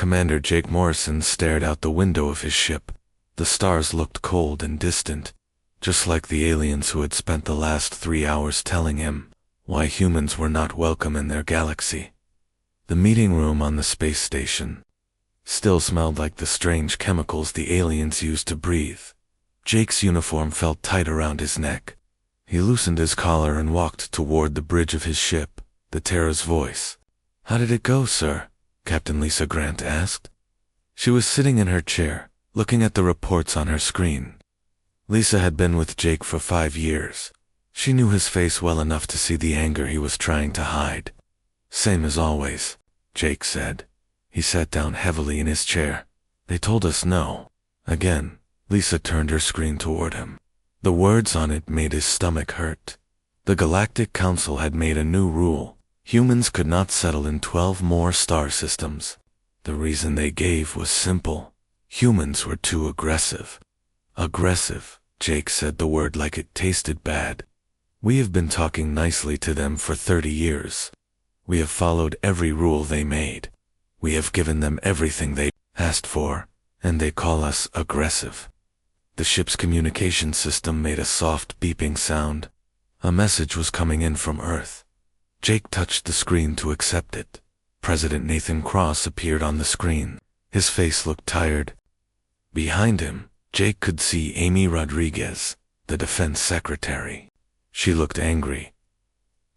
Commander Jake Morrison stared out the window of his ship. The stars looked cold and distant, just like the aliens who had spent the last 3 hours telling him why humans were not welcome in their galaxy. The meeting room on the space station still smelled like the strange chemicals the aliens used to breathe. Jake's uniform felt tight around his neck. He loosened his collar and walked toward the bridge of his ship. The Terra's voice. "How did it go, sir?" Captain Lisa Grant asked. She was sitting in her chair, looking at the reports on her screen. Lisa had been with Jake for 5 years. She knew his face well enough to see the anger he was trying to hide. "Same as always," Jake said. He sat down heavily in his chair. "They told us no." Again, Lisa turned her screen toward him. The words on it made his stomach hurt. The Galactic Council had made a new rule. Humans could not settle in 12 more star systems. The reason they gave was simple. Humans were too aggressive. Aggressive, Jake said the word like it tasted bad. "We have been talking nicely to them for 30 years. We have followed every rule they made. We have given them everything they asked for, and they call us aggressive." The ship's communication system made a soft beeping sound. A message was coming in from Earth. Jake touched the screen to accept it. President Nathan Cross appeared on the screen. His face looked tired. Behind him, Jake could see Amy Rodriguez, the defense secretary. She looked angry.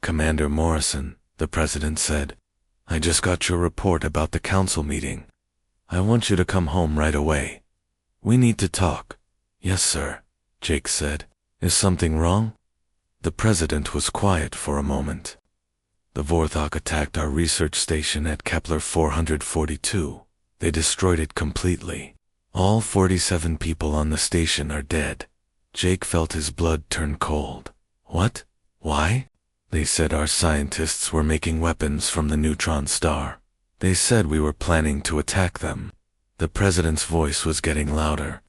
"Commander Morrison," the president said, "I just got your report about the council meeting. I want you to come home right away. We need to talk." "Yes, sir," Jake said. "Is something wrong?" The president was quiet for a moment. "The Vorthok attacked our research station at Kepler 442. They destroyed it completely. All 47 people on the station are dead." Jake felt his blood turn cold. "What? Why?" "They said our scientists were making weapons from the neutron star. They said we were planning to attack them." The president's voice was getting louder.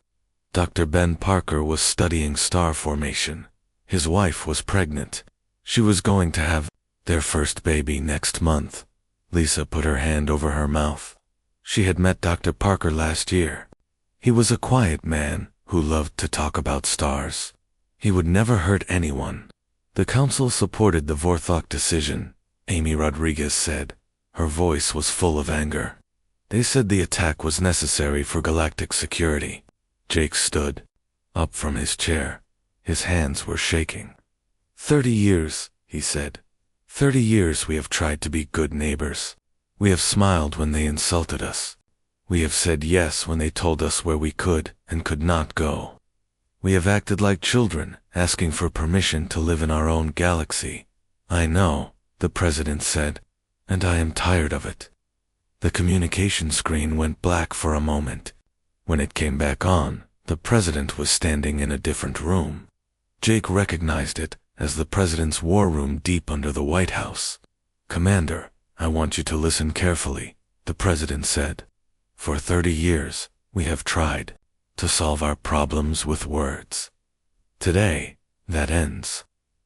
Dr. Ben Parker was studying star formation. His wife was pregnant. She was going to have their first baby next month. Lisa put her hand over her mouth. She had met Dr. Parker last year. He was a quiet man who loved to talk about stars. He would never hurt anyone. "The council supported the Vorthok decision," Amy Rodriguez said. Her voice was full of anger. "They said the attack was necessary for galactic security." Jake stood up from his chair. His hands were shaking. 30 years, he said. 30 years we have tried to be good neighbors. We have smiled when they insulted us. We have said yes when they told us where we could and could not go. We have acted like children, asking for permission to live in our own galaxy. "I know," the president said, "and I am tired of it." The communication screen went black for a moment. When it came back on, the president was standing in a different room. Jake recognized it as the president's war room deep under the White House. "Commander, I want you to listen carefully," the president said. "For 30 years, we have tried to solve our problems with words. Today, that ends.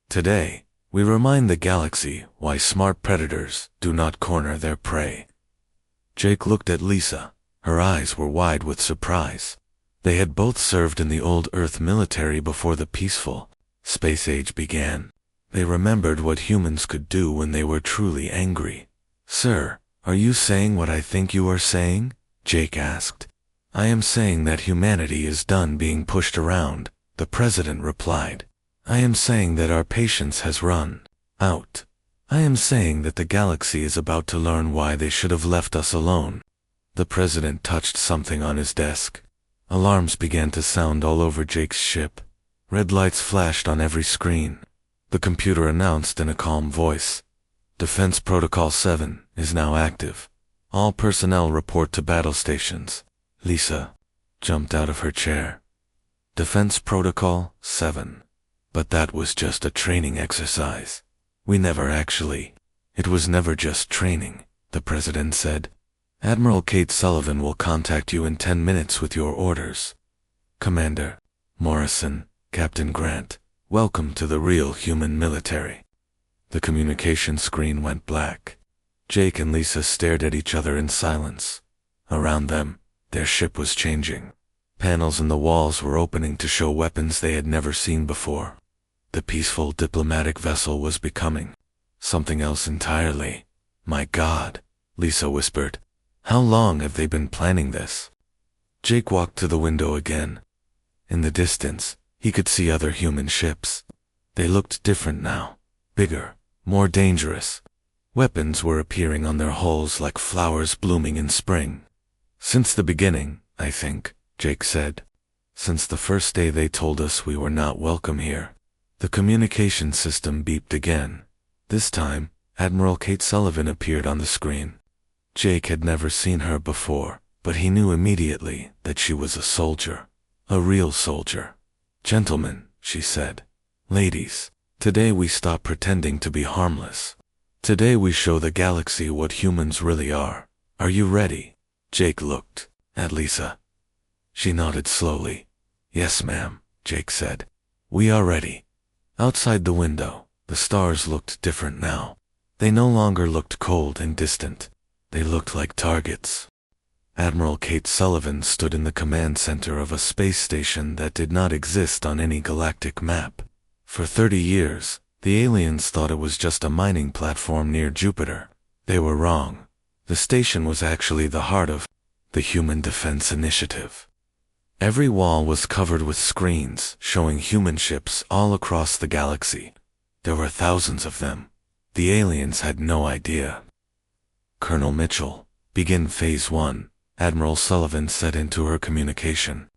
Today, we remind the galaxy why smart predators do not corner their prey." Jake looked at Lisa. Her eyes were wide with surprise. They had both served in the old Earth military before the peaceful space age began. They remembered what humans could do when they were truly angry. "Sir, are you saying what I think you are saying?" Jake asked. "I am saying that humanity is done being pushed around," the president replied. "I am saying that our patience has run out. I am saying that the galaxy is about to learn why they should have left us alone." The president touched something on his desk. Alarms began to sound all over Jake's ship. Red lights flashed on every screen. The computer announced in a calm voice, "Defense Protocol 7 is now active. All personnel report to battle stations." Lisa jumped out of her chair. Defense Protocol 7. But that was just a training exercise. "We never actually. It was never just training," the president said. "Admiral Kate Sullivan will contact you in 10 minutes with your orders." "Commander Morrison, Captain Grant, welcome to the real human military." The communication screen went black. Jake and Lisa stared at each other in silence. Around them, their ship was changing. Panels in the walls were opening to show weapons they had never seen before. The peaceful diplomatic vessel was becoming something else entirely. My God, Lisa whispered. How long have they been planning this? Jake walked to the window again. In the distance, he could see other human ships. They looked different now, bigger, more dangerous. Weapons were appearing on their hulls like flowers blooming in spring. Since the beginning, I think, Jake said. Since the first day they told us we were not welcome here. The communication system beeped again. This time, Admiral Kate Sullivan appeared on the screen. Jake had never seen her before, but he knew immediately that she was a soldier. A real soldier. Gentlemen, she said. Ladies, today we stop pretending to be harmless. Today we show the galaxy what humans really are. Are you ready? Jake looked at Lisa. She nodded slowly. Yes, ma'am, Jake said. We are ready. Outside the window, the stars looked different now. They no longer looked cold and distant. They looked like targets. Admiral Kate Sullivan stood in the command center of a space station that did not exist on any galactic map. For 30 years, the aliens thought it was just a mining platform near Jupiter. They were wrong. The station was actually the heart of the Human Defense Initiative. Every wall was covered with screens showing human ships all across the galaxy. There were thousands of them. The aliens had no idea. Colonel Mitchell, begin Phase 1, Admiral Sullivan said into her communication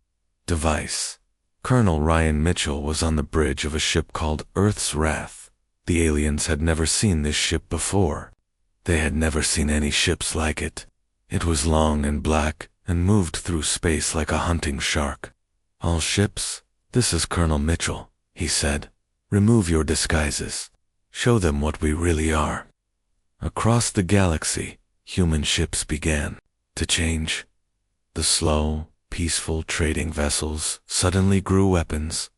device. Colonel Ryan Mitchell was on the bridge of a ship called Earth's Wrath. The aliens had never seen this ship before. They had never seen any ships like it. It was long and black, and moved through space like a hunting shark. All ships, this is Colonel Mitchell, he said. Remove your disguises. Show them what we really are. Across the galaxy, human ships began to change. The slow, peaceful trading vessels suddenly grew weapons.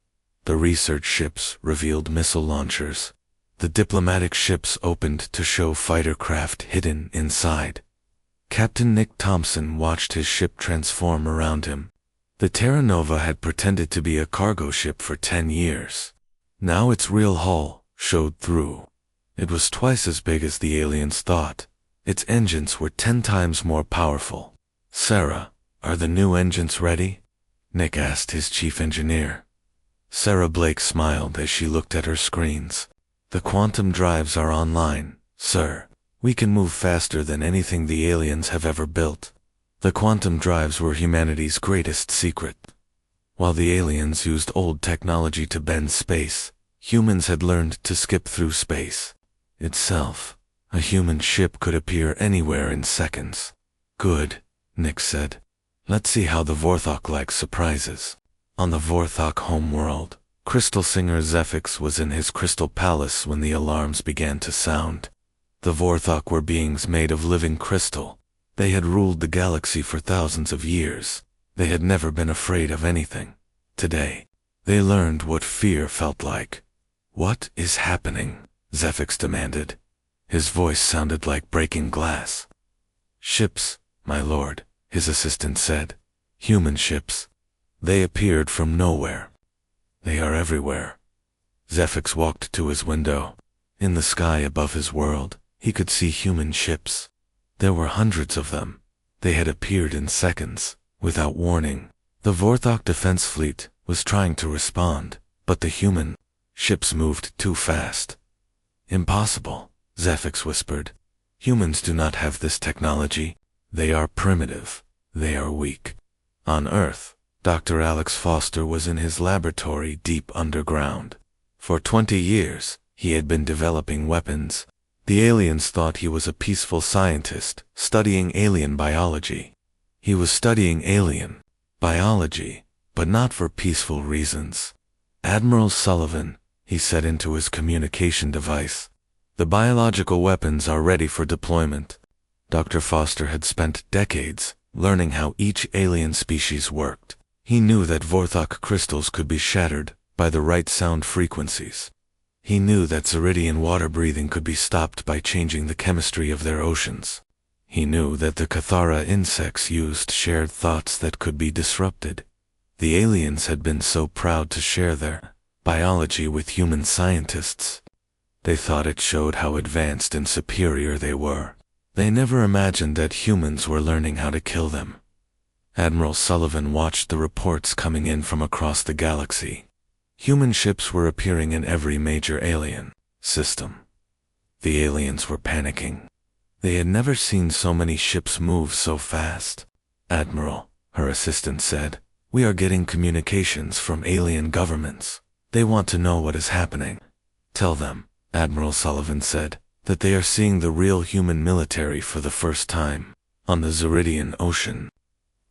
The research ships revealed missile launchers. The diplomatic ships opened to show fighter craft hidden inside. Captain Nick Thompson watched his ship transform around him. The Terra Nova had pretended to be a cargo ship for 10 years. Now its real hull showed through. It was twice as big as the aliens thought. Its engines were 10 times more powerful. Sarah, are the new engines ready? Nick asked his chief engineer. Sarah Blake smiled as she looked at her screens. The quantum drives are online, sir. We can move faster than anything the aliens have ever built. The quantum drives were humanity's greatest secret. While the aliens used old technology to bend space, humans had learned to skip through space itself. A human ship could appear anywhere in seconds. Good, Nick said. Let's see how the Vorthok likes surprises. On the Vorthok homeworld, Crystal Singer Zephix was in his crystal palace when the alarms began to sound. The Vorthok were beings made of living crystal. They had ruled the galaxy for thousands of years. They had never been afraid of anything. Today, they learned what fear felt like. What is happening? Zephix demanded. His voice sounded like breaking glass. Ships, my lord, his assistant said. Human ships. They appeared from nowhere. They are everywhere. Zephix walked to his window. In the sky above his world, he could see human ships. There were hundreds of them. They had appeared in seconds, without warning. The Vorthok defense fleet was trying to respond, but the human ships moved too fast. Impossible, Zephix whispered. Humans do not have this technology. They are primitive. They are weak. On Earth, Dr. Alex Foster was in his laboratory deep underground. For 20 years, he had been developing weapons. The aliens thought he was a peaceful scientist, studying alien biology. He was studying alien biology, but not for peaceful reasons. Admiral Sullivan, he said into his communication device, the biological weapons are ready for deployment. Dr. Foster had spent decades learning how each alien species worked. He knew that Vorthok crystals could be shattered by the right sound frequencies. He knew that Zeridian water breathing could be stopped by changing the chemistry of their oceans. He knew that the Cathara insects used shared thoughts that could be disrupted. The aliens had been so proud to share their biology with human scientists. They thought it showed how advanced and superior they were. They never imagined that humans were learning how to kill them. Admiral Sullivan watched the reports coming in from across the galaxy. Human ships were appearing in every major alien system. The aliens were panicking. They had never seen so many ships move so fast. "Admiral," her assistant said, "we are getting communications from alien governments. They want to know what is happening." "Tell them," Admiral Sullivan said, "that they are seeing the real human military for the first time." On the Zeridian Ocean,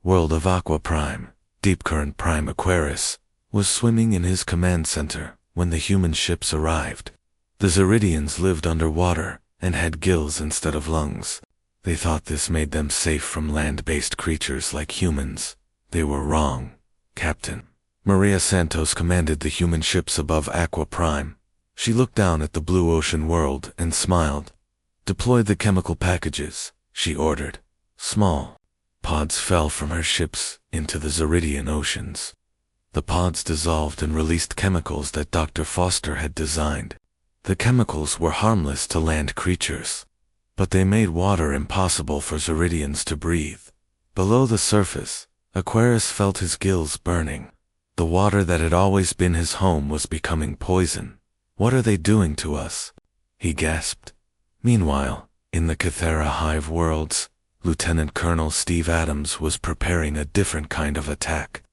world of Aqua Prime, Deep Current Prime Aquarius, was swimming in his command center when the human ships arrived. The Zeridians lived underwater and had gills instead of lungs. They thought this made them safe from land-based creatures like humans. They were wrong, Captain. Maria Santos commanded the human ships above Aqua Prime. She looked down at the blue ocean world and smiled. "Deploy the chemical packages," she ordered. Small pods fell from her ships into the Zeridian oceans. The pods dissolved and released chemicals that Dr. Foster had designed. The chemicals were harmless to land creatures, but they made water impossible for Zeridians to breathe. Below the surface, Aquarius felt his gills burning. The water that had always been his home was becoming poison. "What are they doing to us?" he gasped. Meanwhile, in the Cathara hive worlds, Lieutenant Colonel Steve Adams was preparing a different kind of attack.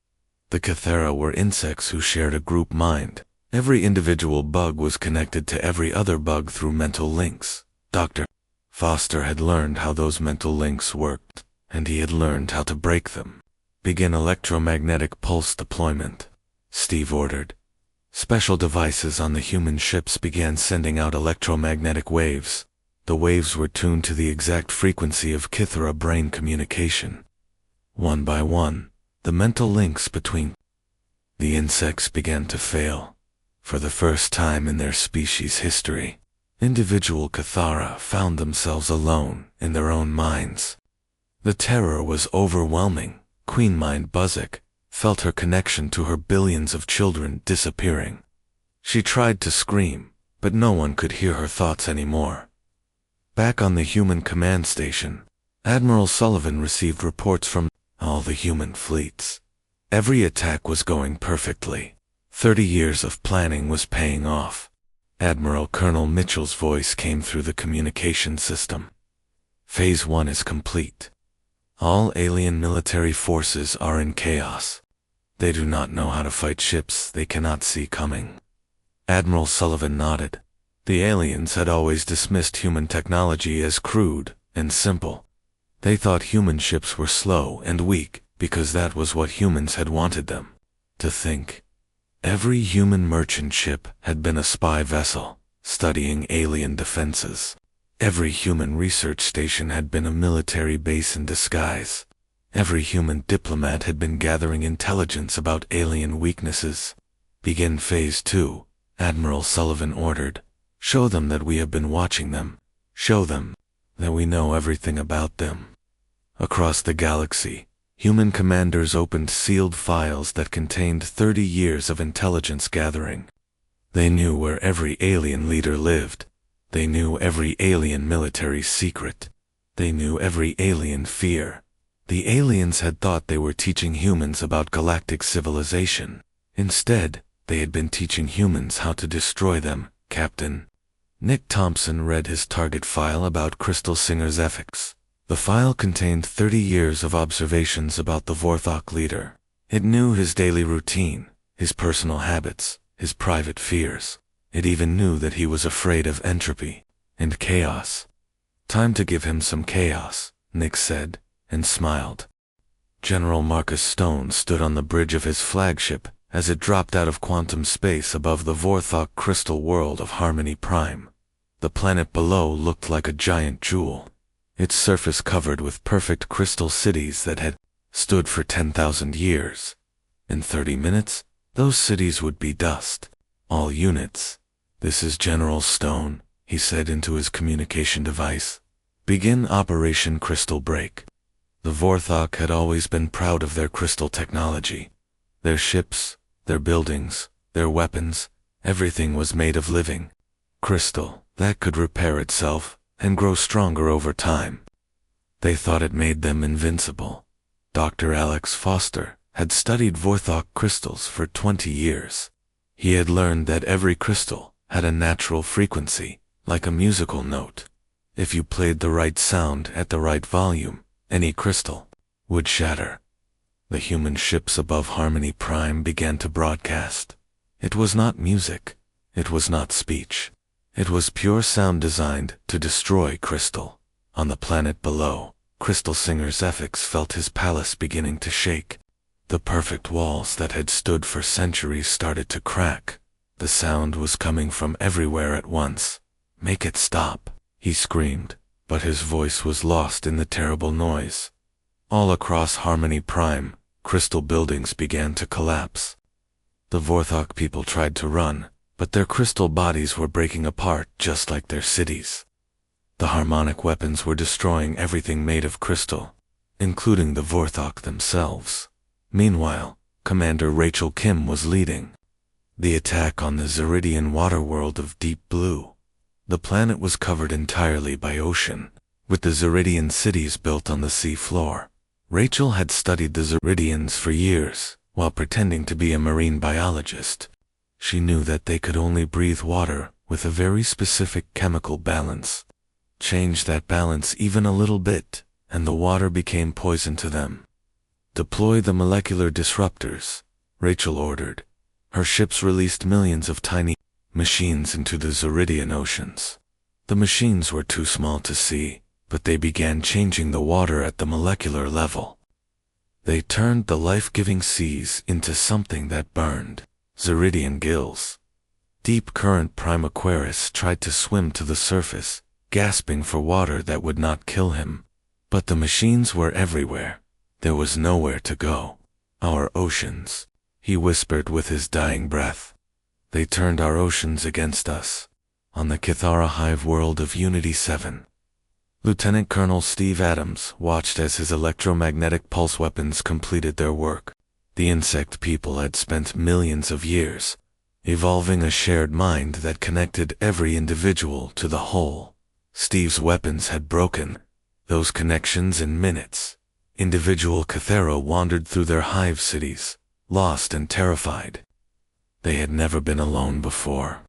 The Cathara were insects who shared a group mind. Every individual bug was connected to every other bug through mental links. Dr. Foster had learned how those mental links worked, and he had learned how to break them. "Begin electromagnetic pulse deployment," Steve ordered. Special devices on the human ships began sending out electromagnetic waves. The waves were tuned to the exact frequency of Cathara brain communication. One by one, the mental links between the insects began to fail. For the first time in their species' history, individual Cathara found themselves alone in their own minds. The terror was overwhelming. Queen Mind Buzzek felt her connection to her billions of children disappearing. She tried to scream, but no one could hear her thoughts anymore. Back on the human command station, Admiral Sullivan received reports from all the human fleets. Every attack was going perfectly. 30 years of planning was paying off. Admiral Colonel Mitchell's voice came through the communication system. "Phase 1 is complete. All alien military forces are in chaos. They do not know how to fight ships they cannot see coming." Admiral Sullivan nodded. The aliens had always dismissed human technology as crude and simple. They thought human ships were slow and weak because that was what humans had wanted them to think. Every human merchant ship had been a spy vessel, studying alien defenses. Every human research station had been a military base in disguise. Every human diplomat had been gathering intelligence about alien weaknesses. "Begin Phase 2, Admiral Sullivan ordered. "Show them that we have been watching them. Show them that we know everything about them." Across the galaxy, human commanders opened sealed files that contained 30 years of intelligence gathering. They knew where every alien leader lived. They knew every alien military secret. They knew every alien fear. The aliens had thought they were teaching humans about galactic civilization. Instead, they had been teaching humans how to destroy them, Captain. Nick Thompson read his target file about Crystal Singer's ethics. The file contained 30 years of observations about the Vorthok leader. It knew his daily routine, his personal habits, his private fears. It even knew that he was afraid of entropy and chaos. "Time to give him some chaos," Nick said, and smiled. General Marcus Stone stood on the bridge of his flagship as it dropped out of quantum space above the Vorthok crystal world of Harmony Prime. The planet below looked like a giant jewel, its surface covered with perfect crystal cities that had stood for 10,000 years. In 30 minutes, those cities would be dust. "All units. This is General Stone," he said into his communication device. Begin Operation Crystal Break. The Vorthok had always been proud of their crystal technology. Their ships, their buildings, their weapons, everything was made of living crystal that could repair itself and grow stronger over time. They thought it made them invincible. Dr. Alex Foster had studied Vorthok crystals for 20 years. He had learned that every crystal had a natural frequency, like a musical note. If you played the right sound at the right volume, any crystal would shatter. The human ships above Harmony Prime began to broadcast. It was not music. It was not speech. It was pure sound designed to destroy crystal. On the planet below, Crystal Singer Zephix felt his palace beginning to shake. The perfect walls that had stood for centuries started to crack. The sound was coming from everywhere at once. "Make it stop," he screamed, but his voice was lost in the terrible noise. All across Harmony Prime, crystal buildings began to collapse. The Vorthok people tried to run, but their crystal bodies were breaking apart just like their cities. The harmonic weapons were destroying everything made of crystal, including the Vorthok themselves. Meanwhile, Commander Rachel Kim was leading the attack on the Zeridian water world of Deep Blue. The planet was covered entirely by ocean, with the Zeridian cities built on the sea floor. Rachel had studied the Zeridians for years, while pretending to be a marine biologist. She knew that they could only breathe water with a very specific chemical balance. Change that balance even a little bit, and the water became poison to them. "Deploy the molecular disruptors," Rachel ordered. Her ships released millions of tiny machines into the Zeridian oceans. The machines were too small to see, but they began changing the water at the molecular level. They turned the life-giving seas into something that burned. Zeridian gills. Deep Current Prime Aquarius tried to swim to the surface, gasping for water that would not kill him. But the machines were everywhere. There was nowhere to go. "Our oceans," he whispered with his dying breath. "They turned our oceans against us." On the Kithara Hive world of Unity 7. Lieutenant Colonel Steve Adams watched as his electromagnetic pulse weapons completed their work. The insect people had spent millions of years evolving a shared mind that connected every individual to the whole. Steve's weapons had broken those connections in minutes. Individual Kithara wandered through their hive cities, lost and terrified. They had never been alone before.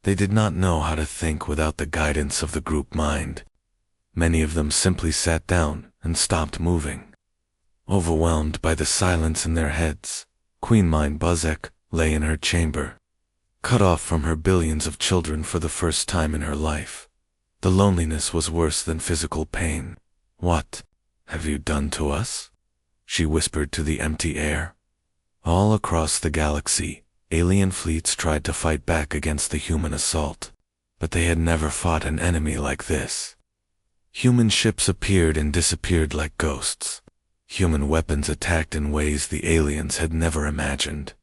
They did not know how to think without the guidance of the group mind. Many of them simply sat down and stopped moving. Overwhelmed by the silence in their heads, Queen Mind Buzzek lay in her chamber, cut off from her billions of children for the first time in her life. The loneliness was worse than physical pain. "What have you done to us?" she whispered to the empty air. All across the galaxy, alien fleets tried to fight back against the human assault, but they had never fought an enemy like this. Human ships appeared and disappeared like ghosts. Human weapons attacked in ways the aliens had never imagined.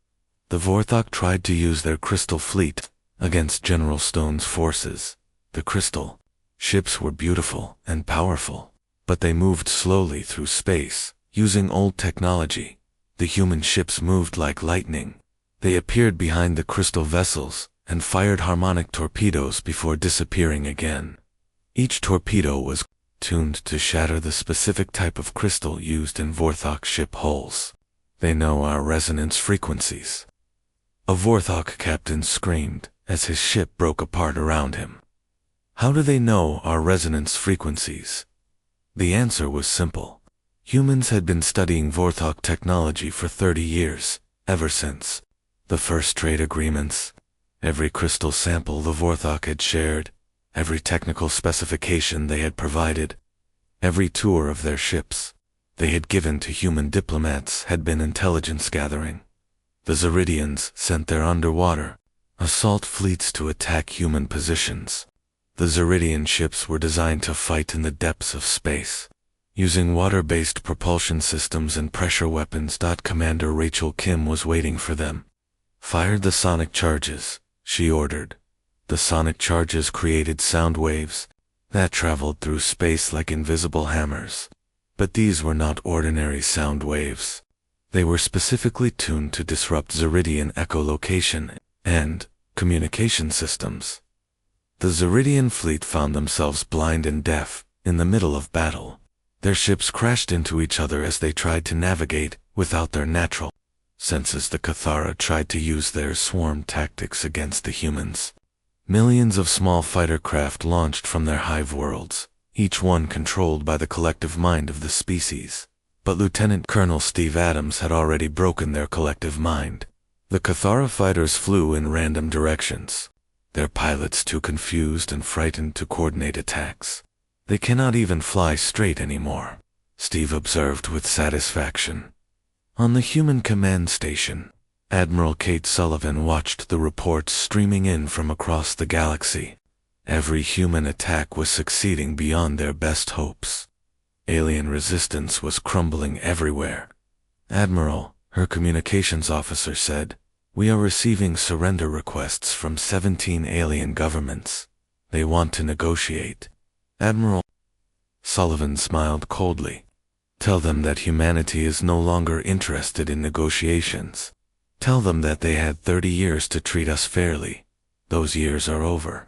The Vorthok tried to use their crystal fleet against General Stone's forces. The crystal ships were beautiful and powerful, but they moved slowly through space, using old technology. The human ships moved like lightning. They appeared behind the crystal vessels and fired harmonic torpedoes before disappearing again. Each torpedo was tuned to shatter the specific type of crystal used in Vorthok ship hulls. "They know our resonance frequencies," a Vorthok captain screamed as his ship broke apart around him. "How do they know our resonance frequencies?" The answer was simple. Humans had been studying Vorthok technology for 30 years, ever since the first trade agreements. Every crystal sample the Vorthok had shared, every technical specification they had provided, every tour of their ships they had given to human diplomats had been intelligence gathering. The Zeridians sent their underwater assault fleets to attack human positions. The Zeridian ships were designed to fight in the depths of space, using water-based propulsion systems and pressure weapons. Commander Rachel Kim was waiting for them. "Fire the sonic charges," she ordered. The sonic charges created sound waves that traveled through space like invisible hammers. But these were not ordinary sound waves. They were specifically tuned to disrupt Zeridian echolocation and communication systems. The Zeridian fleet found themselves blind and deaf in the middle of battle. Their ships crashed into each other as they tried to navigate without their natural senses. The Cathara tried to use their swarm tactics against the humans. Millions of small fighter craft launched from their hive worlds, each one controlled by the collective mind of the species. But Lieutenant Colonel Steve Adams had already broken their collective mind. The Cathara fighters flew in random directions, their pilots too confused and frightened to coordinate attacks. They cannot even fly straight anymore, Steve observed with satisfaction. On the human command station, Admiral Kate Sullivan watched the reports streaming in from across the galaxy. Every human attack was succeeding beyond their best hopes. Alien resistance was crumbling everywhere. Admiral, her communications officer said, "We are receiving surrender requests from 17 alien governments. They want to negotiate." Admiral Sullivan smiled coldly. "Tell them that humanity is no longer interested in negotiations. Tell them that they had 30 years to treat us fairly. Those years are over."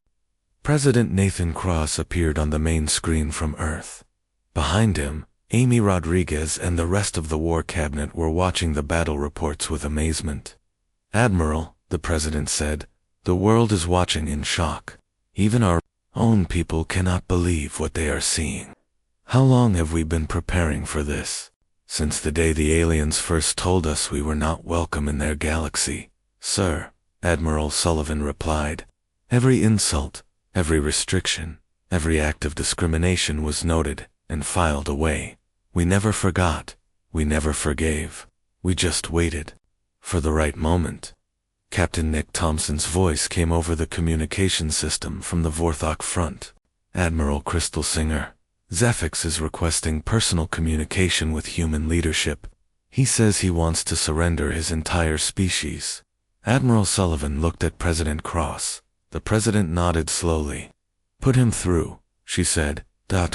President Nathan Cross appeared on the main screen from Earth. Behind him, Amy Rodriguez and the rest of the War Cabinet were watching the battle reports with amazement. "Admiral," the President said, "the world is watching in shock. Even our own people cannot believe what they are seeing. How long have we been preparing for this? Since the day the aliens first told us we were not welcome in their galaxy." "Sir," Admiral Sullivan replied, "every insult, every restriction, every act of discrimination was noted and filed away. We never forgot, we never forgave, we just waited for the right moment." Captain Nick Thompson's voice came over the communication system from the Vorthok front. "Admiral Crystal Singer, Zephyx is requesting personal communication with human leadership. He says he wants to surrender his entire species." Admiral Sullivan looked at President Cross. The President nodded slowly. "Put him through," she said.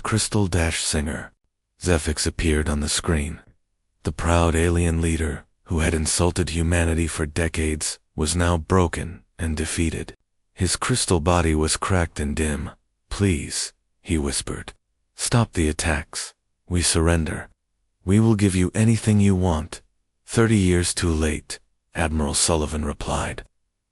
Crystal-Singer. Zephyx appeared on the screen. The proud alien leader, who had insulted humanity for decades, was now broken and defeated. His crystal body was cracked and dim. "Please," he whispered, "stop the attacks. We surrender. We will give you anything you want." 30 years too late," Admiral Sullivan replied.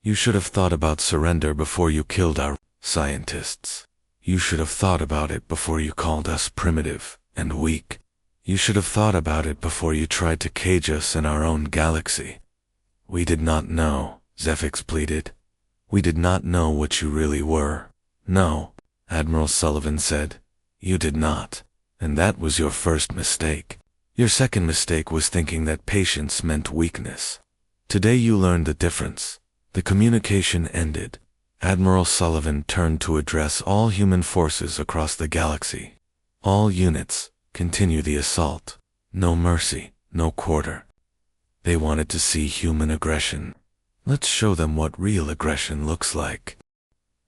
"You should have thought about surrender before you killed our scientists. You should have thought about it before you called us primitive and weak. You should have thought about it before you tried to cage us in our own galaxy." "We did not know," Zephyx pleaded. "We did not know what you really were." "No," Admiral Sullivan said. "You did not. And that was your first mistake. Your second mistake was thinking that patience meant weakness. Today you learned the difference." The communication ended. Admiral Sullivan turned to address all human forces across the galaxy. "All units, continue the assault. No mercy, no quarter." They wanted to see human aggression. Let's show them what real aggression looks like.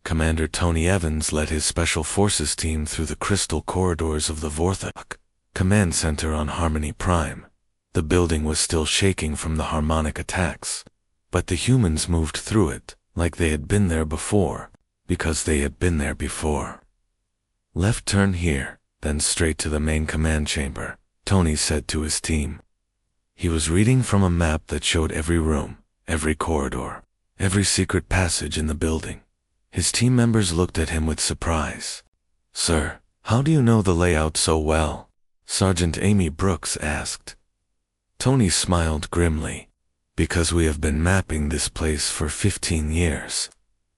Commander Tony Evans led his Special Forces team through the crystal corridors of the Vorthok Command Center on Harmony Prime. The building was still shaking from the harmonic attacks, but the humans moved through it like they had been there before, because they had been there before. "Left turn here, then straight to the main command chamber," Tony said to his team. He was reading from a map that showed every room, every corridor, every secret passage in the building. His team members looked at him with surprise. "Sir, how do you know the layout so well?" Sergeant Amy Brooks asked. Tony smiled grimly. "Because we have been mapping this place for 15 years.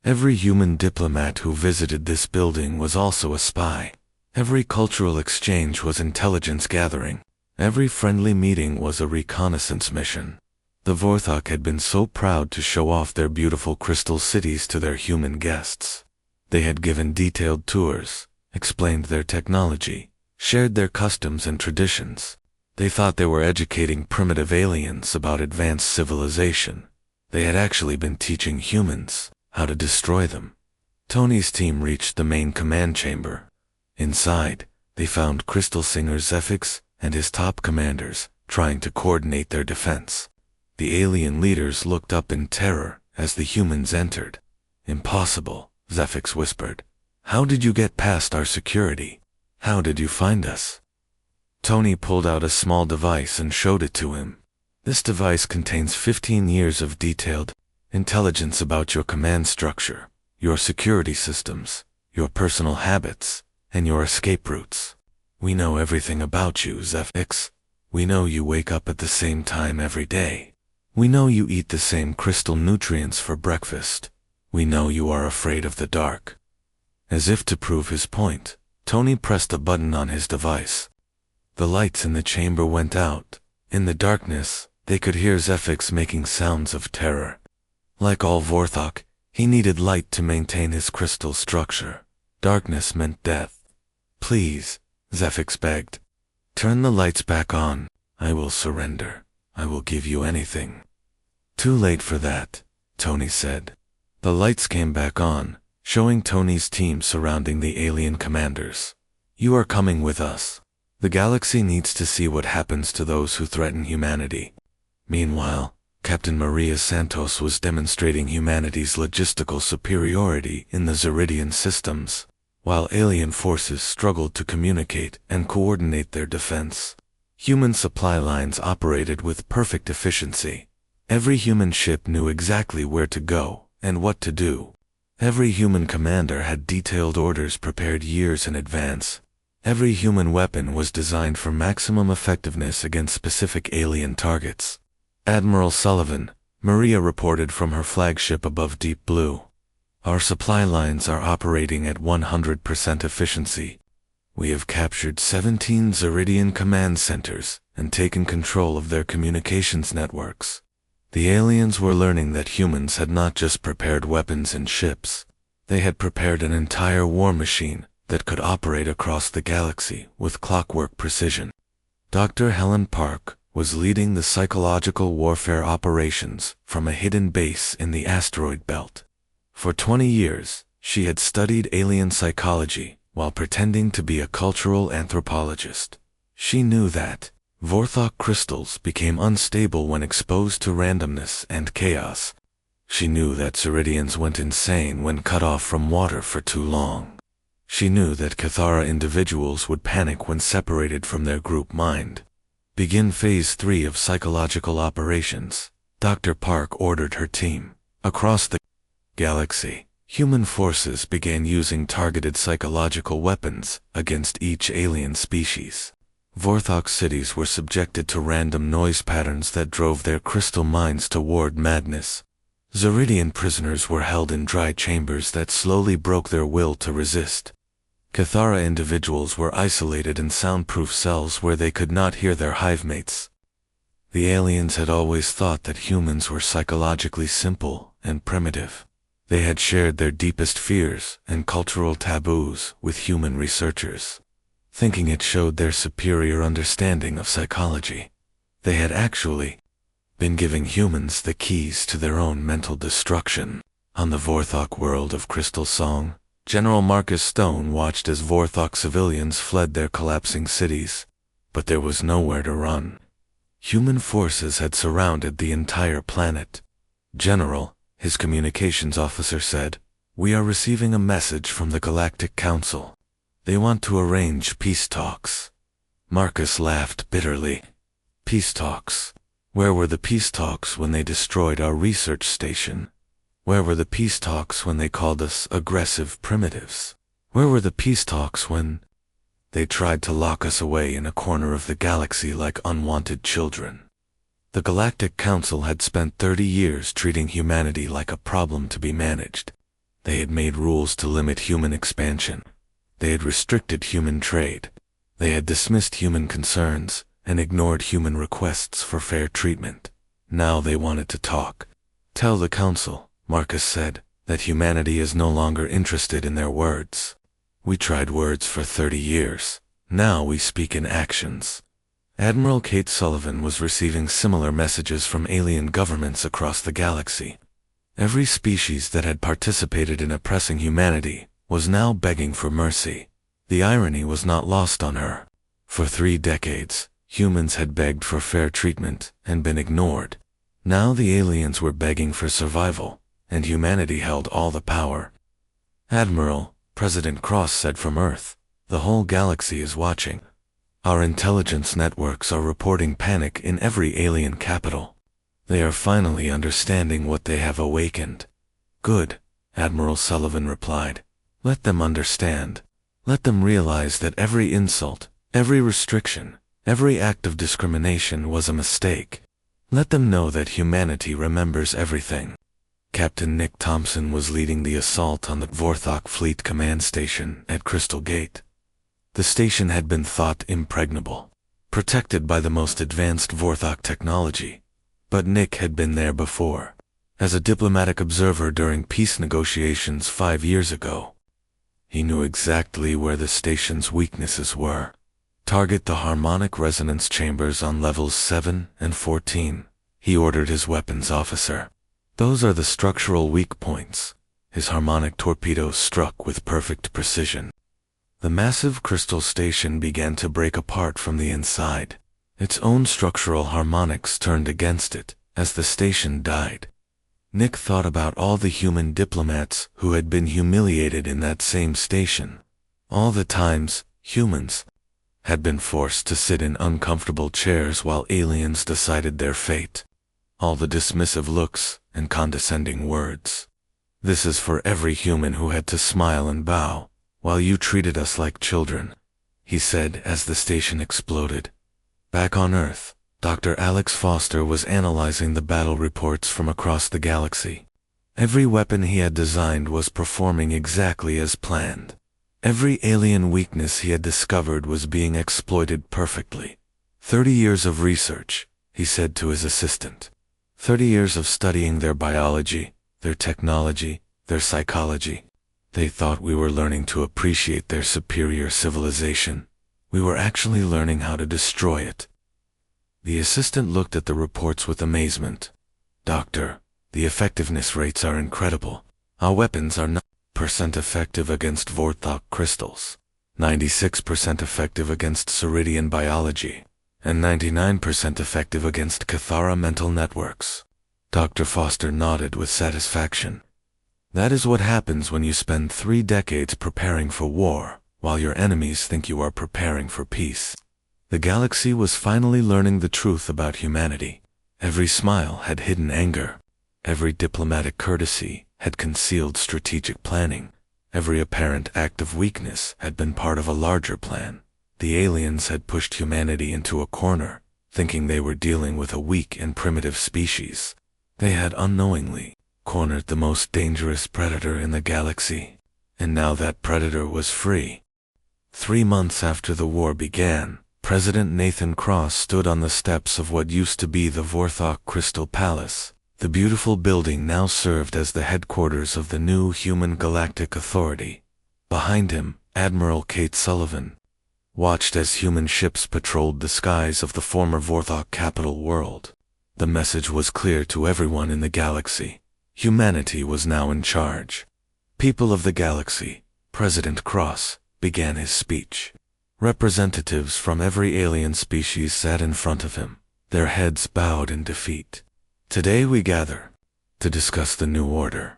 Every human diplomat who visited this building was also a spy. Every cultural exchange was intelligence gathering. Every friendly meeting was a reconnaissance mission. The Vorthok had been so proud to show off their beautiful crystal cities to their human guests. They had given detailed tours, explained their technology, shared their customs and traditions. They thought they were educating primitive aliens about advanced civilization. They had actually been teaching humans how to destroy them." Tony's team reached the main command chamber. Inside, they found Crystal Singer Zephyx and his top commanders, trying to coordinate their defense. The alien leaders looked up in terror as the humans entered. "Impossible," Zephyx whispered. "How did you get past our security? How did you find us?" Tony pulled out a small device and showed it to him. "This device contains 15 years of detailed intelligence about your command structure, your security systems, your personal habits, and your escape routes. We know everything about you, Zephyx. We know you wake up at the same time every day. We know you eat the same crystal nutrients for breakfast. We know you are afraid of the dark." As if to prove his point, Tony pressed a button on his device. The lights in the chamber went out. In the darkness, they could hear Zephyx making sounds of terror. Like all Vorthok, he needed light to maintain his crystal structure. Darkness meant death. "Please," Zephyx begged. "Turn the lights back on. I will surrender. I will give you anything." "Too late for that," Tony said. The lights came back on, showing Tony's team surrounding the alien commanders. "You are coming with us. The galaxy needs to see what happens to those who threaten humanity." Meanwhile, Captain Maria Santos was demonstrating humanity's logistical superiority in the Zeridian systems, while alien forces struggled to communicate and coordinate their defense. Human supply lines operated with perfect efficiency. Every human ship knew exactly where to go and what to do. Every human commander had detailed orders prepared years in advance. Every human weapon was designed for maximum effectiveness against specific alien targets. Admiral Sullivan, Maria reported from her flagship above Deep Blue. "Our supply lines are operating at 100% efficiency. We have captured 17 Zeridian command centers and taken control of their communications networks." The aliens were learning that humans had not just prepared weapons and ships. They had prepared an entire war machine that could operate across the galaxy with clockwork precision. Dr. Helen Park was leading the psychological warfare operations from a hidden base in the asteroid belt. For 20 years, she had studied alien psychology while pretending to be a cultural anthropologist. She knew that Vorthok crystals became unstable when exposed to randomness and chaos. She knew that Zeridians went insane when cut off from water for too long. She knew that Cathara individuals would panic when separated from their group mind. "Begin Phase 3 of psychological operations," Dr. Park ordered her team. Across the galaxy, human forces began using targeted psychological weapons against each alien species. Vorthok cities were subjected to random noise patterns that drove their crystal minds toward madness. Zeridian prisoners were held in dry chambers that slowly broke their will to resist. Cathara individuals were isolated in soundproof cells where they could not hear their hivemates. The aliens had always thought that humans were psychologically simple and primitive. They had shared their deepest fears and cultural taboos with human researchers, thinking it showed their superior understanding of psychology. They had actually been giving humans the keys to their own mental destruction. On the Vorthok world of Crystal Song, General Marcus Stone watched as Vorthok civilians fled their collapsing cities, but there was nowhere to run. Human forces had surrounded the entire planet. "General," his communications officer said, "we are receiving a message from the Galactic Council. They want to arrange peace talks." Marcus laughed bitterly. Peace talks? Where were the peace talks when they destroyed our research station? Where were the peace talks when they called us aggressive primitives? Where were the peace talks when they tried to lock us away in a corner of the galaxy like unwanted children? The Galactic Council had spent 30 years treating humanity like a problem to be managed. They had made rules to limit human expansion. They had restricted human trade. They had dismissed human concerns and ignored human requests for fair treatment. Now they wanted to talk. "Tell the Council," Marcus said, "that humanity is no longer interested in their words. We tried words for 30 years. Now we speak in actions." Admiral Kate Sullivan was receiving similar messages from alien governments across the galaxy. Every species that had participated in oppressing humanity was now begging for mercy. The irony was not lost on her. For 3 decades, humans had begged for fair treatment and been ignored. Now the aliens were begging for survival, and humanity held all the power. "Admiral," President Cross said from Earth, "the whole galaxy is watching. Our intelligence networks are reporting panic in every alien capital. They are finally understanding what they have awakened." "Good," Admiral Sullivan replied. "Let them understand. Let them realize that every insult, every restriction, every act of discrimination was a mistake. Let them know that humanity remembers everything." Captain Nick Thompson was leading the assault on the Vorthok Fleet Command Station at Crystal Gate. The station had been thought impregnable, protected by the most advanced Vorthok technology. But Nick had been there before, as a diplomatic observer during peace negotiations 5 years ago. He knew exactly where the station's weaknesses were. Target the harmonic resonance chambers on levels 7 and 14, he ordered his weapons officer. "Those are the structural weak points." His harmonic torpedo struck with perfect precision. The massive crystal station began to break apart from the inside. Its own structural harmonics turned against it as the station died. Nick thought about all the human diplomats who had been humiliated in that same station. All the times humans had been forced to sit in uncomfortable chairs while aliens decided their fate. All the dismissive looks and condescending words. "This is for every human who had to smile and bow, while you treated us like children," he said as the station exploded. Back on Earth, Dr. Alex Foster was analyzing the battle reports from across the galaxy. Every weapon he had designed was performing exactly as planned. Every alien weakness he had discovered was being exploited perfectly. 30 years of research, he said to his assistant. 30 years of studying their biology, their technology, their psychology. They thought we were learning to appreciate their superior civilization. We were actually learning how to destroy it. The assistant looked at the reports with amazement. "Doctor, the effectiveness rates are incredible. Our weapons are 90% effective against Vorthok crystals, 96% effective against Ceridian biology, and 99% effective against Cathara mental networks." Dr. Foster nodded with satisfaction. "That is what happens when you spend 3 decades preparing for war, while your enemies think you are preparing for peace." The galaxy was finally learning the truth about humanity. Every smile had hidden anger. Every diplomatic courtesy had concealed strategic planning. Every apparent act of weakness had been part of a larger plan. The aliens had pushed humanity into a corner, thinking they were dealing with a weak and primitive species. They had unknowingly cornered the most dangerous predator in the galaxy, and now that predator was free. 3 months after the war began, President Nathan Cross stood on the steps of what used to be the Vorthok Crystal Palace. The beautiful building now served as the headquarters of the new Human Galactic Authority. Behind him, Admiral Kate Sullivan watched as human ships patrolled the skies of the former Vorthok capital world. The message was clear to everyone in the galaxy. Humanity was now in charge. "People of the galaxy," President Cross began his speech. Representatives from every alien species sat in front of him, their heads bowed in defeat. "Today we gather to discuss the new order."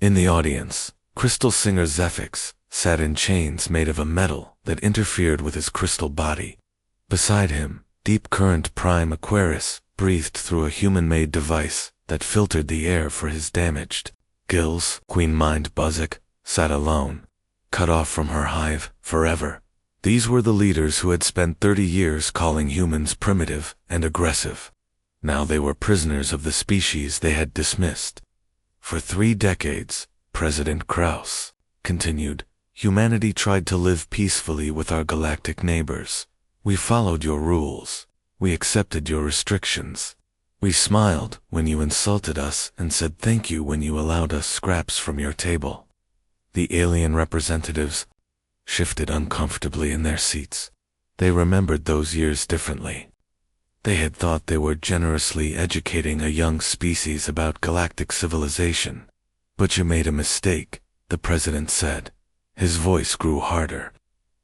In the audience, crystal singer Zephix sat in chains made of a metal that interfered with his crystal body. Beside him, Deep Current Prime Aquarius breathed through a human-made device that filtered the air for his damaged gills. Queen Mind Buzzik sat alone, cut off from her hive forever. These were the leaders who had spent 30 years calling humans primitive and aggressive. Now they were prisoners of the species they had dismissed. "For 3 decades, President Krauss continued, humanity tried to live peacefully with our galactic neighbors. We followed your rules. We accepted your restrictions. We smiled when you insulted us and said thank you when you allowed us scraps from your table." The alien representatives shifted uncomfortably in their seats. They remembered those years differently. They had thought they were generously educating a young species about galactic civilization. "But you made a mistake," the president said. His voice grew harder.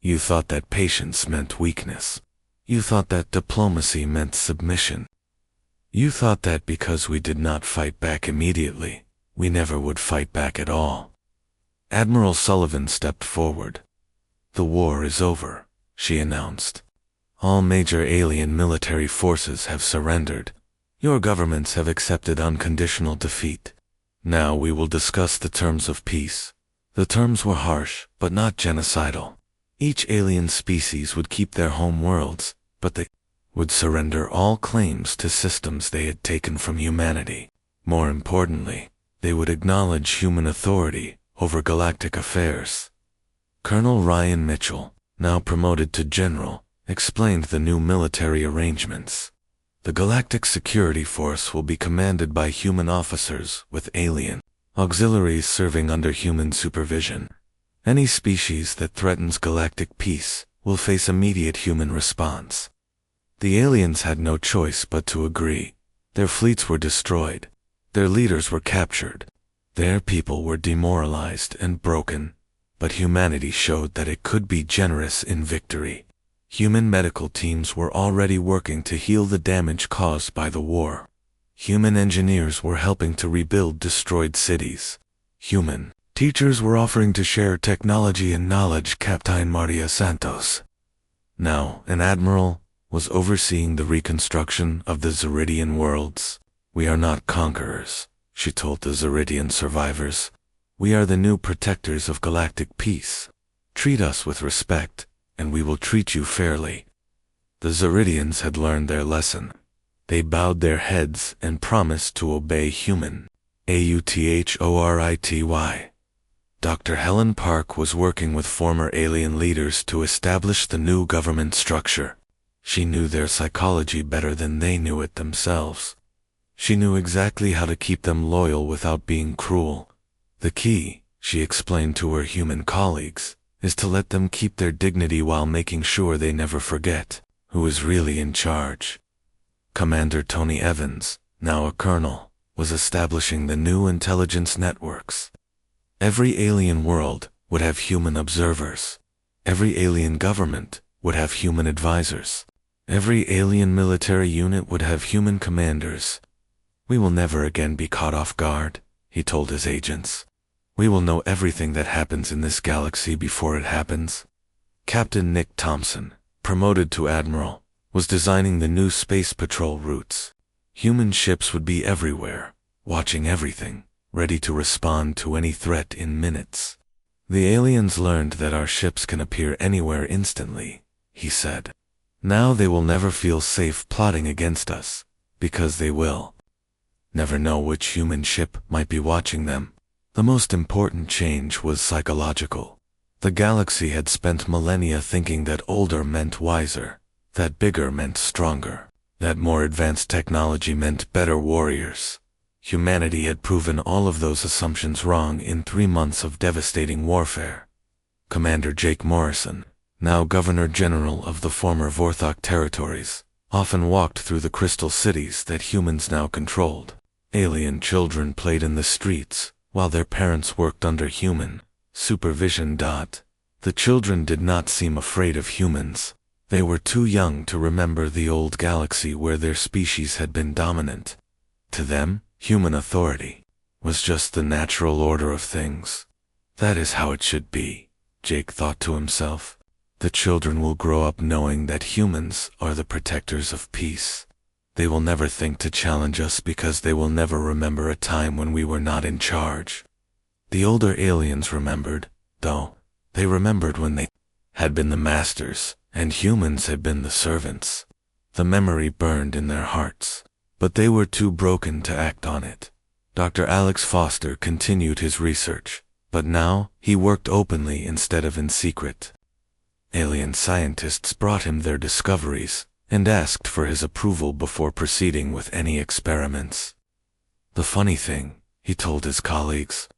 You thought that patience meant weakness. You thought that diplomacy meant submission. You thought that because we did not fight back immediately, we never would fight back at all. Admiral Sullivan stepped forward. The war is over, she announced. All major alien military forces have surrendered. Your governments have accepted unconditional defeat. Now we will discuss the terms of peace. The terms were harsh, but not genocidal. Each alien species would keep their home worlds, but they would surrender all claims to systems they had taken from humanity. More importantly, they would acknowledge human authority over galactic affairs. Colonel Ryan Mitchell, now promoted to general, explained the new military arrangements. The Galactic Security Force will be commanded by human officers with alien auxiliaries serving under human supervision. Any species that threatens galactic peace will face immediate human response. The aliens had no choice but to agree. Their fleets were destroyed. Their leaders were captured. Their people were demoralized and broken. But humanity showed that it could be generous in victory. Human medical teams were already working to heal the damage caused by the war. Human engineers were helping to rebuild destroyed cities. Human teachers were offering to share technology and knowledge. Captain Maria Santos, now an admiral, was overseeing the reconstruction of the Zeridian worlds. We are not conquerors, she told the Zeridian survivors. We are the new protectors of galactic peace. Treat us with respect, and we will treat you fairly. The Zeridians had learned their lesson. They bowed their heads and promised to obey human authority. Dr. Helen Park was working with former alien leaders to establish the new government structure. She knew their psychology better than they knew it themselves. She knew exactly how to keep them loyal without being cruel. The key, she explained to her human colleagues, is to let them keep their dignity while making sure they never forget who is really in charge. Commander Tony Evans, now a colonel, was establishing the new intelligence networks. Every alien world would have human observers. Every alien government would have human advisors. Every alien military unit would have human commanders. We will never again be caught off guard, he told his agents. We will know everything that happens in this galaxy before it happens. Captain Nick Thompson, promoted to admiral, was designing the new space patrol routes. Human ships would be everywhere, watching everything, ready to respond to any threat in minutes. The aliens learned that our ships can appear anywhere instantly, he said. Now they will never feel safe plotting against us, because they will never know which human ship might be watching them. The most important change was psychological. The galaxy had spent millennia thinking that older meant wiser, that bigger meant stronger, that more advanced technology meant better warriors. Humanity had proven all of those assumptions wrong in 3 months of devastating warfare. Commander Jake Morrison, now Governor-General of the former Vorthok territories, often walked through the crystal cities that humans now controlled. Alien children played in the streets, while their parents worked under human supervision. The children did not seem afraid of humans. They were too young to remember the old galaxy where their species had been dominant. To them, human authority was just the natural order of things. That is how it should be, Jake thought to himself. The children will grow up knowing that humans are the protectors of peace. They will never think to challenge us because they will never remember a time when we were not in charge. The older aliens remembered, though. They remembered when they had been the masters, and humans had been the servants. The memory burned in their hearts, but they were too broken to act on it. Dr. Alex Foster continued his research, but now he worked openly instead of in secret. Alien scientists brought him their discoveries and asked for his approval before proceeding with any experiments. The funny thing, he told his colleagues,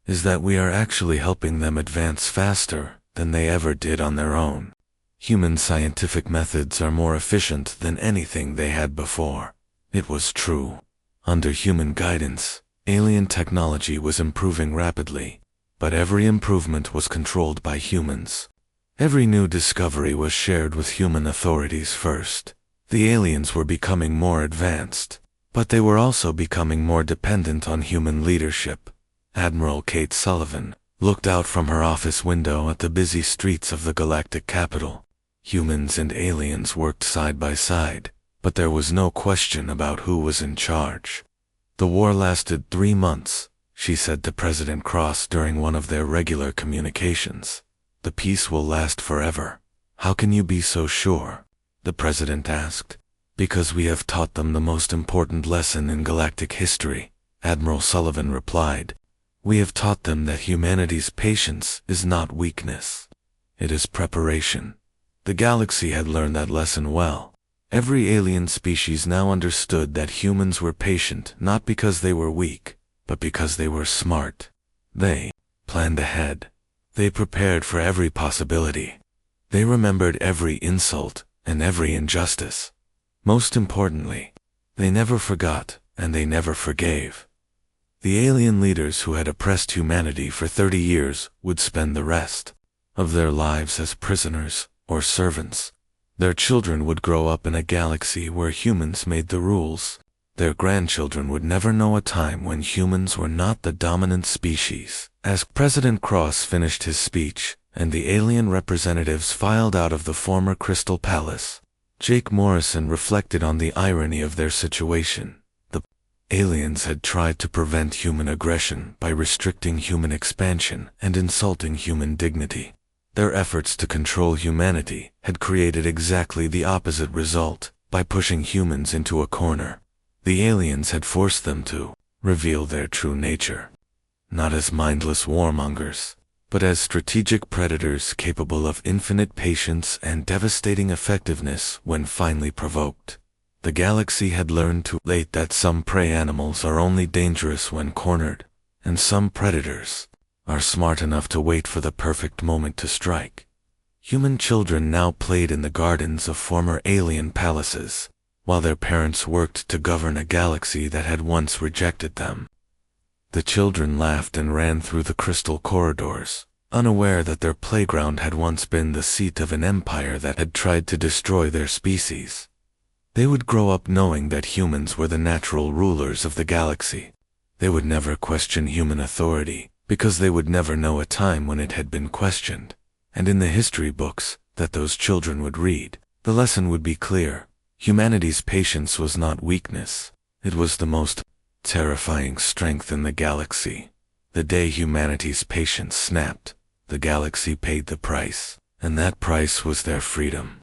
is that we are actually helping them advance faster than they ever did on their own. Human scientific methods are more efficient than anything they had before. It was true. Under human guidance, alien technology was improving rapidly, but every improvement was controlled by humans. Every new discovery was shared with human authorities first. The aliens were becoming more advanced, but they were also becoming more dependent on human leadership. Admiral Kate Sullivan looked out from her office window at the busy streets of the galactic capital. Humans and aliens worked side by side, but there was no question about who was in charge. The war lasted 3 months, she said to President Cross during one of their regular communications. The peace will last forever. How can you be so sure? The president asked. Because we have taught them the most important lesson in galactic history, Admiral Sullivan replied. We have taught them that humanity's patience is not weakness. It is preparation. The galaxy had learned that lesson well. Every alien species now understood that humans were patient not because they were weak, but because they were smart. They planned ahead. They prepared for every possibility. They remembered every insult and every injustice. Most importantly, they never forgot and they never forgave. The alien leaders who had oppressed humanity for 30 years would spend the rest of their lives as prisoners or servants. Their children would grow up in a galaxy where humans made the rules. Their grandchildren would never know a time when humans were not the dominant species. As President Cross finished his speech, and the alien representatives filed out of the former Crystal Palace, Jake Morrison reflected on the irony of their situation. The aliens had tried to prevent human aggression by restricting human expansion and insulting human dignity. Their efforts to control humanity had created exactly the opposite result. By pushing humans into a corner, the aliens had forced them to reveal their true nature. Not as mindless warmongers, but as strategic predators capable of infinite patience and devastating effectiveness when finally provoked. The galaxy had learned too late that some prey animals are only dangerous when cornered, and some predators are smart enough to wait for the perfect moment to strike. Human children now played in the gardens of former alien palaces, while their parents worked to govern a galaxy that had once rejected them. The children laughed and ran through the crystal corridors, unaware that their playground had once been the seat of an empire that had tried to destroy their species. They would grow up knowing that humans were the natural rulers of the galaxy. They would never question human authority, because they would never know a time when it had been questioned. And in the history books that those children would read, the lesson would be clear. Humanity's patience was not weakness. It was the most terrifying strength in the galaxy. The day humanity's patience snapped, the galaxy paid the price, and that price was their freedom.